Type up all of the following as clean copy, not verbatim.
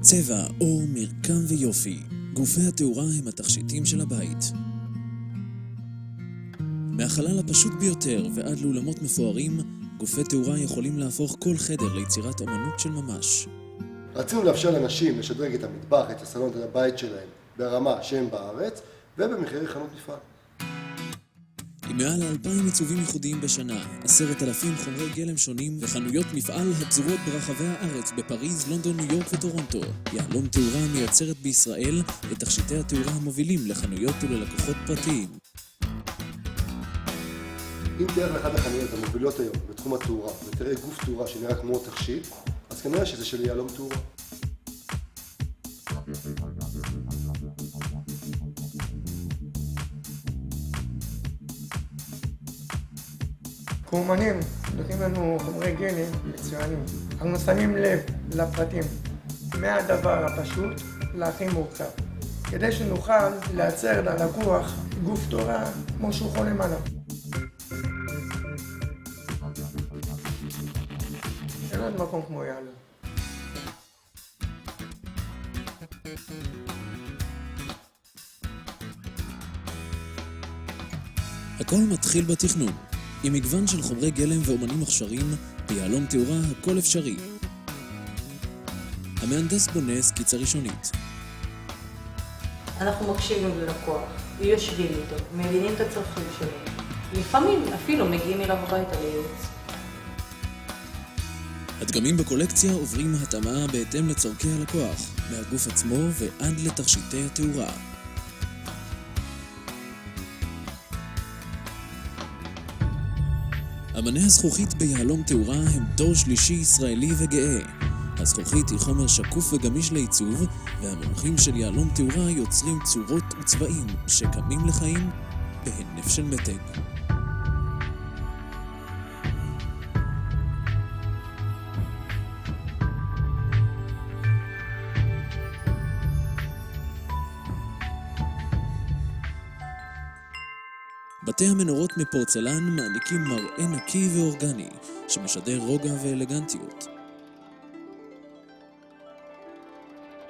צבע, אור, מרקם ויופי. גופי התאורה הם התכשיטים של הבית. מהחלל הפשוט ביותר ועד לאולמות מפוארים, גופי תאורה יכולים להפוך כל חדר ליצירת אמנות של ממש. רצינו לאפשר לאנשים לשדרג את המטבח, את הסלון, את הבית שלהם ברמה שהם בארץ ובמחירי חנות נפרד. עם מעל 2,000 עיצובים ייחודיים בשנה, 10,000 חומרי גלם שונים וחנויות מפעל הפזורות ברחבי הארץ בפריז, לונדון, ניו יורק וטורונטו. יהלום תאורה מייצרת בישראל את תכשיטי התאורה המובילים לחנויות וללקוחות פרטיים. אם תלך לאחת החנויות המובילות היום בתחום התאורה ותראה גוף תאורה שנראה כמו תכשיט, אז כנראה שזה של יהלום תאורה. כאומנים נותנים לנו חומרי גלם מצוינים. אנחנו שמים לב לפרטים מהדבר הפשוט להכי מורכב, כדי שנוכל לייצר ללקוח גוף תאורה כמו שהוא חולם עליו. אין עוד מקום כמו יהלום. הכל מתחיל בתכנון. עם מגוון של חומרי גלם ואומנים מוכשרים, ביהלום תאורה הכל אפשרי. המהנדס בונה סקיצה ראשונית. אנחנו מקשיבים ללקוח, יושבים איתו, מבינים את הצרכים שלו. לפעמים אפילו מגיעים אליו הביתה לייעוץ. הדגמים בקולקציה עוברים התאמה בהתאם לצורכי הלקוח, מהגוף עצמו ועד לתכשיטי התאורה. אמני הזכוכית ביהלום תאורה הם דור שלישי ישראלי וגאה. הזכוכית היא חומר שקוף וגמיש לעיצוב, והמומחים של יהלום תאורה יוצרים צורות וצבעים שקמים לחיים בהינף של מתג. בתי המנורות מפורצלן מעניקים מראה נקי ואורגני, שמשדר רוגע ואלגנטיות.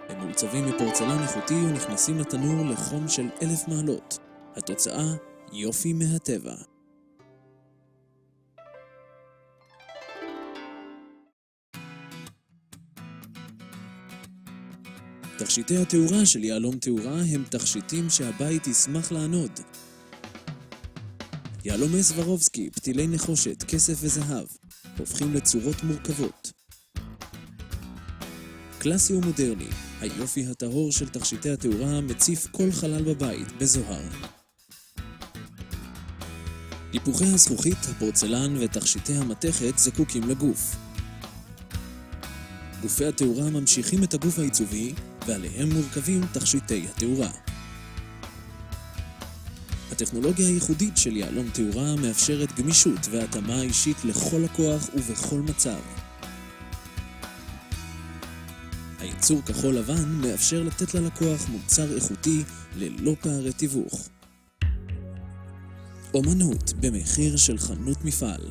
הם מעוצבים מפורצלן איכותי ונכנסים לתנור לחום של 1,000 מעלות. התוצאה, יופי מהטבע. תכשיטי התאורה של יהלום תאורה הם תכשיטים שהבית ישמח לענוד. יהלומי סברובסקי, פתילי נחושת, כסף וזהב, הופכים לצורות מורכבות. קלאסי ומודרני, היופי הטהור של תכשיטי התאורה מציף כל חלל בבית בזוהר. היפוכי הזכוכית, הפורצלן ותכשיטי המתכת זקוקים לגוף. גופי התאורה ממשיכים את הגוף העיצובי, ועליהם מורכבים תכשיטי התאורה. הטכנולוגיה הייחודית של יהלום תאורה מאפשרת גמישות והתאמה אישית לכל לקוח ובכל מצב. הייצור כחול לבן מאפשר לתת ללקוח מוצר איכותי ללא פערי תיווך. אומנות במחיר של חנות מפעל.